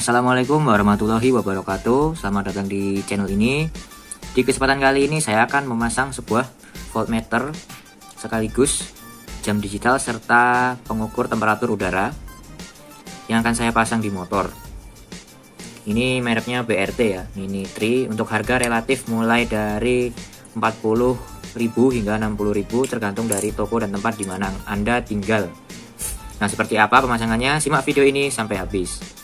Assalamualaikum warahmatullahi wabarakatuh. Selamat datang di channel ini. Di kesempatan kali ini saya akan memasang sebuah voltmeter sekaligus jam digital serta pengukur temperatur udara yang akan saya pasang di motor. Ini mereknya BRT ya, Mini 3. Untuk harga relatif mulai dari 40.000 hingga 60.000 tergantung dari toko dan tempat di mana Anda tinggal. Nah, seperti apa pemasangannya? Simak video ini sampai habis.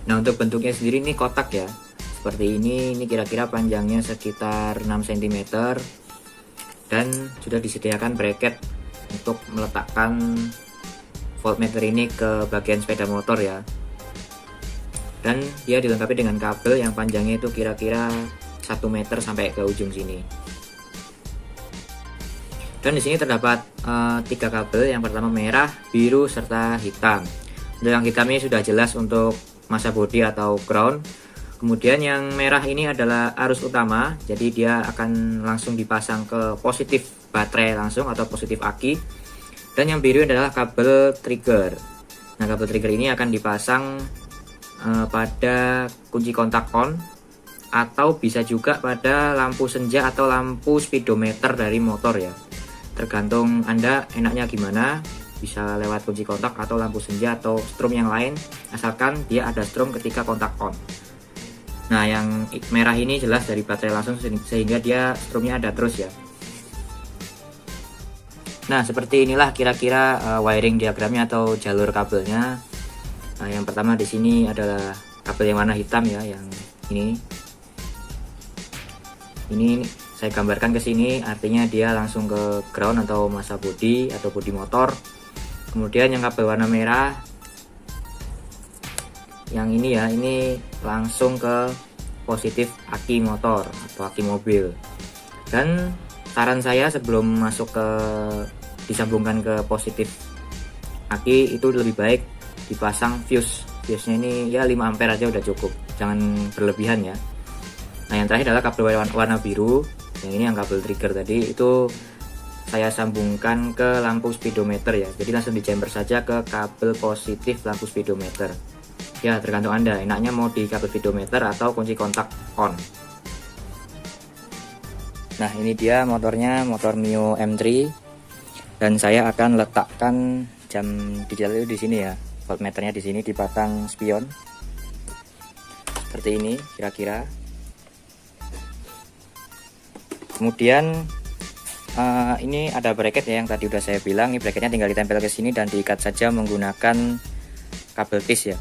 Nah, untuk bentuknya sendiri ini kotak ya. Seperti ini kira-kira panjangnya sekitar 6 cm dan sudah disediakan bracket untuk meletakkan voltmeter ini ke bagian sepeda motor ya. Dan dia dilengkapi dengan kabel yang panjangnya itu kira-kira 1 meter sampai ke ujung sini. Dan di sini terdapat 3 kabel. Yang pertama merah, biru, serta hitam. Untuk yang hitam ini sudah jelas untuk masa bodi atau ground. Kemudian yang merah ini adalah arus utama, jadi dia akan langsung dipasang ke positif baterai langsung atau positif aki. Dan yang biru adalah kabel trigger. Nah, kabel trigger ini akan dipasang pada kunci kontak on, atau bisa juga pada lampu senja atau lampu speedometer dari motor ya. Tergantung Anda enaknya gimana, bisa lewat kunci kontak atau lampu senja atau strom yang lain, asalkan dia ada strom ketika kontak on. Nah, yang merah ini jelas dari baterai langsung sehingga dia stromnya ada terus ya. Nah, seperti inilah kira-kira wiring diagramnya atau jalur kabelnya. Nah, yang pertama di sini adalah kabel yang warna hitam ya, yang ini. Ini saya gambarkan ke sini, artinya dia langsung ke ground atau masa bodi atau bodi motor. Kemudian yang kabel warna merah, yang ini ya, ini langsung ke positif aki motor atau aki mobil. Dan saran saya sebelum masuk ke disambungkan ke positif aki itu lebih baik dipasang fuse-nya ini ya 5 ampere aja udah cukup, jangan berlebihan ya. Nah, yang terakhir adalah kabel warna biru, yang ini yang kabel trigger tadi itu saya sambungkan ke lampu speedometer ya, jadi langsung dijamper saja ke kabel positif lampu speedometer ya, tergantung Anda enaknya mau di kabel speedometer atau kunci kontak on. Nah, ini dia motornya, motor Mio M3, dan saya akan letakkan jam digital itu di sini ya. Voltmeternya di sini dipasang spion seperti ini kira-kira. Kemudian ini ada bracket ya, yang tadi udah saya bilang. Ini bracketnya tinggal ditempel ke sini dan diikat saja menggunakan kabel tis ya.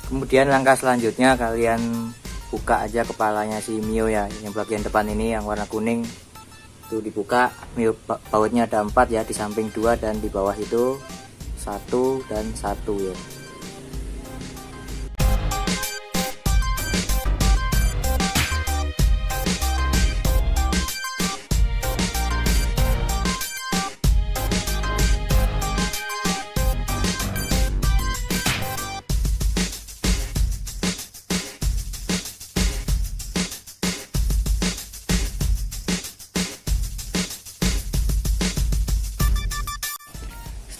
Kemudian langkah selanjutnya kalian buka aja kepalanya si Mio ya, yang bagian depan ini yang warna kuning itu dibuka. Mio bautnya ada 4 ya, di samping 2 dan di bawah itu 1 dan 1 ya.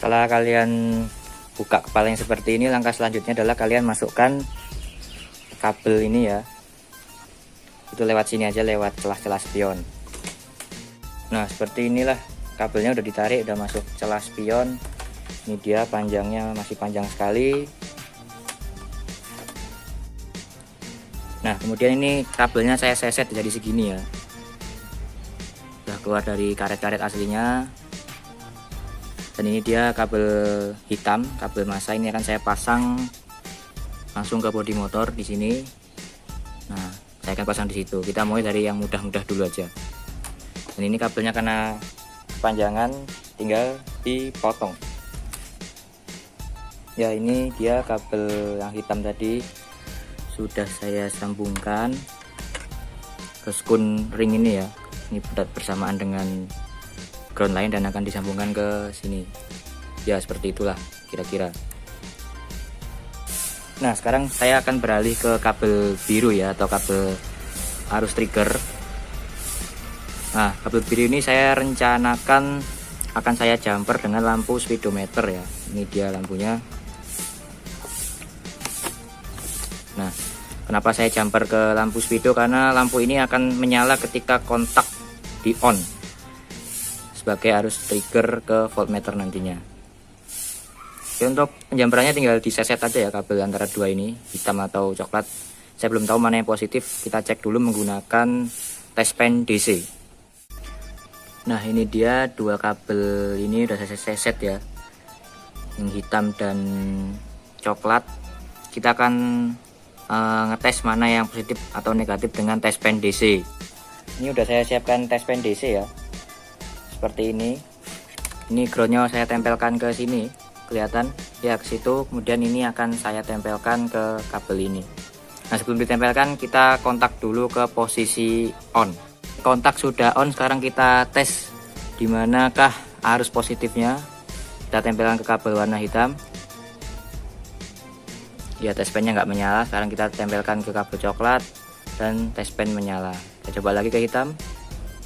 Setelah kalian buka kepala yang seperti ini, langkah selanjutnya adalah kalian masukkan kabel ini ya, itu lewat sini aja, lewat celah-celah spion. Nah, seperti inilah kabelnya udah ditarik, udah masuk celah spion. Ini dia panjangnya, masih panjang sekali. Nah, kemudian ini kabelnya saya seset jadi segini ya, udah keluar dari karet-karet aslinya. Dan ini dia kabel hitam, kabel massa, ini akan saya pasang langsung ke bodi motor di sini. Nah, saya akan pasang di situ. Kita mulai dari yang mudah-mudah dulu aja. Dan ini kabelnya karena kepanjangan, tinggal dipotong. Ya, ini dia kabel yang hitam tadi sudah saya sambungkan ke skun ring ini ya. Ini bersamaan dengan ground lain dan akan disambungkan ke sini. Ya seperti itulah kira-kira. Nah sekarang saya akan beralih ke kabel biru ya, atau kabel arus trigger. Nah kabel biru ini saya rencanakan akan saya jumper dengan lampu speedometer ya. Ini dia lampunya. Nah kenapa saya jumper ke lampu speedo, karena lampu ini akan menyala ketika kontak di on sebagai arus trigger ke voltmeter nantinya. Oke, untuk penjamperannya tinggal diseset aja ya kabel antara dua ini, hitam atau coklat. Saya belum tahu mana yang positif, kita cek dulu menggunakan test pen DC. Nah ini dia dua kabel ini udah saya seset ya, yang hitam dan coklat. Kita akan ngetes mana yang positif atau negatif dengan test pen DC. Ini udah saya siapkan test pen DC ya, seperti ini. Ini groundnya saya tempelkan ke sini, kelihatan ya, ke situ. Kemudian ini akan saya tempelkan ke kabel ini. Nah sebelum ditempelkan kita kontak dulu ke posisi on. Kontak sudah on, sekarang kita tes dimanakah arus positifnya. Kita tempelkan ke kabel warna hitam. Ya test pennya nggak menyala. Sekarang kita tempelkan ke kabel coklat dan test pen menyala. Kita coba lagi ke hitam,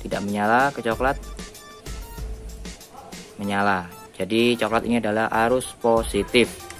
tidak menyala. Ke coklat menyala. Jadi coklat ini adalah arus positif.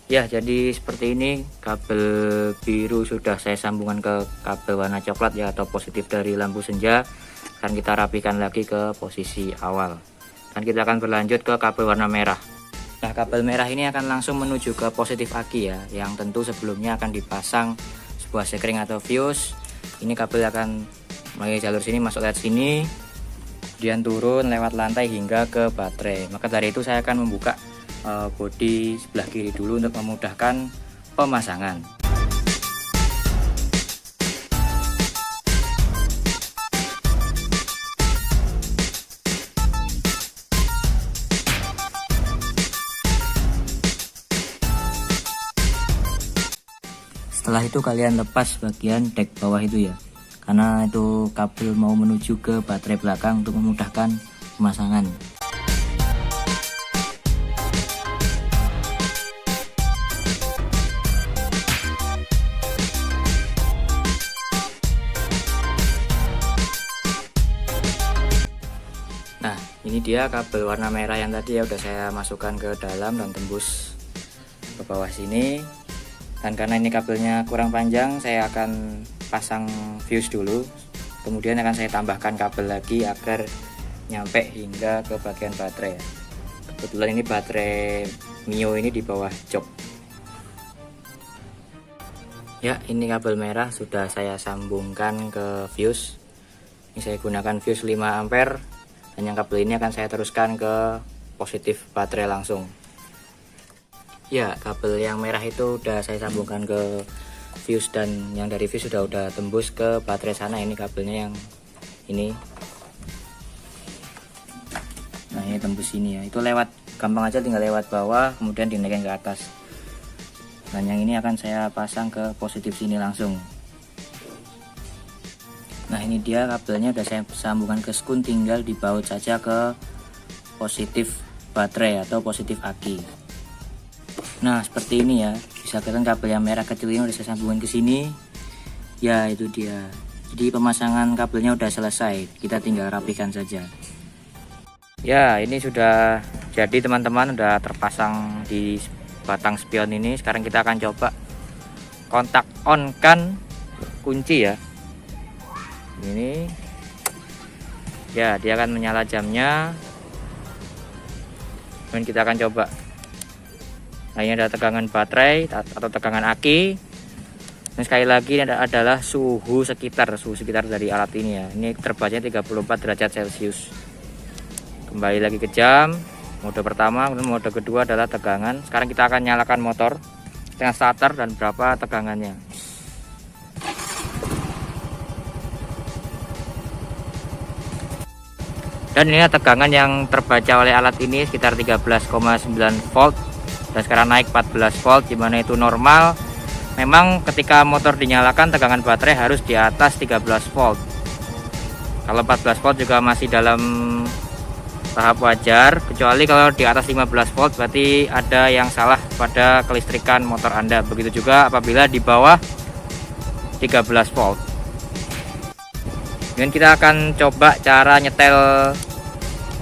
Ya jadi seperti ini, kabel biru sudah saya sambungkan ke kabel warna coklat ya, atau positif dari lampu senja. Dan kita rapikan lagi ke posisi awal, dan kita akan berlanjut ke kabel warna merah. Nah kabel merah ini akan langsung menuju ke positif aki ya, yang tentu sebelumnya akan dipasang sebuah sekring atau fuse. Ini kabel akan melalui jalur sini, masuk lewat sini, kemudian turun lewat lantai hingga ke baterai. Maka dari itu saya akan membuka bodi sebelah kiri dulu untuk memudahkan pemasangan. Setelah itu kalian lepas bagian dek bawah itu ya, karena itu kabel mau menuju ke baterai belakang untuk memudahkan pemasangan. Ini dia kabel warna merah yang tadi ya, udah saya masukkan ke dalam dan tembus ke bawah sini. Dan karena ini kabelnya kurang panjang, saya akan pasang fuse dulu. Kemudian akan saya tambahkan kabel lagi agar nyampe hingga ke bagian baterai ya. Kebetulan ini baterai Mio ini di bawah jok. Ya ini kabel merah sudah saya sambungkan ke fuse. Ini saya gunakan fuse 5 ampere. Dan yang kabel ini akan saya teruskan ke positif baterai langsung. Ya kabel yang merah itu udah saya sambungkan ke fuse, dan yang dari fuse udah tembus ke baterai sana. Ini kabelnya yang ini. Nah ini tembus ini ya, itu lewat gampang aja, tinggal lewat bawah kemudian dinaikkan ke atas. Dan yang ini akan saya pasang ke positif sini langsung. Nah ini dia kabelnya udah saya sambungkan ke skun, tinggal dibaut saja ke positif baterai atau positif aki. Nah seperti ini ya, bisa kelihatan kabel yang merah kecil ini udah saya sambungkan ke sini. Ya itu dia. Jadi pemasangan kabelnya udah selesai, kita tinggal rapikan saja. Ya ini sudah jadi teman-teman, udah terpasang di batang spion ini. Sekarang kita akan coba kontak on kan kunci ya. Ini ya, dia akan menyala jamnya, dan kita akan coba. Nah ini ada tegangan baterai atau tegangan aki. Dan sekali lagi ini adalah suhu sekitar dari alat ini ya. Ini terbacanya 34 derajat Celcius. Kembali lagi ke jam, Mode pertama, kemudian mode kedua adalah tegangan. Sekarang kita akan nyalakan motor dengan starter dan berapa tegangannya. Dan ini tegangan yang terbaca oleh alat ini sekitar 13,9 volt dan sekarang naik 14 volt, dimana itu normal. Memang ketika motor dinyalakan tegangan baterai harus di atas 13 volt. Kalau 14 volt juga masih dalam tahap wajar, kecuali kalau di atas 15 volt berarti ada yang salah pada kelistrikan motor Anda. Begitu juga apabila di bawah 13 volt. Kemudian kita akan coba cara nyetel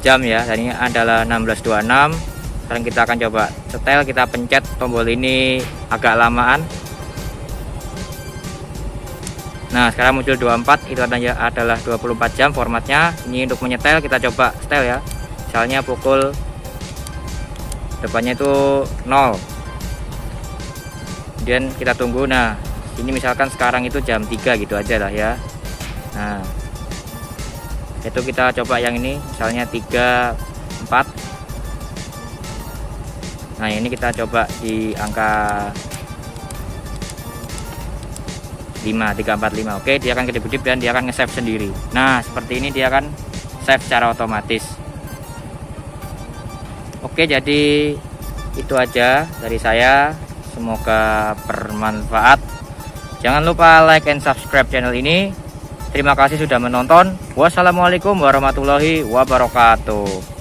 jam ya. Dan ini adalah 16.26. Sekarang kita akan coba setel, kita pencet tombol ini agak lamaan. Nah, sekarang muncul 24, itu adalah 24 jam formatnya. Ini untuk menyetel, kita coba setel ya. Misalnya pukul depannya itu 0. Kemudian kita tunggu. Nah, ini misalkan sekarang itu jam 3 gitu aja lah ya. Nah, itu kita coba yang ini misalnya 34. Nah, ini kita coba di angka 345. Oke, dia akan kedip-kedip dan dia akan nge-save sendiri. Nah, seperti ini dia akan save secara otomatis. Oke, jadi itu aja dari saya. Semoga bermanfaat. Jangan lupa like and subscribe channel ini. Terima kasih sudah menonton. Wassalamualaikum warahmatullahi wabarakatuh.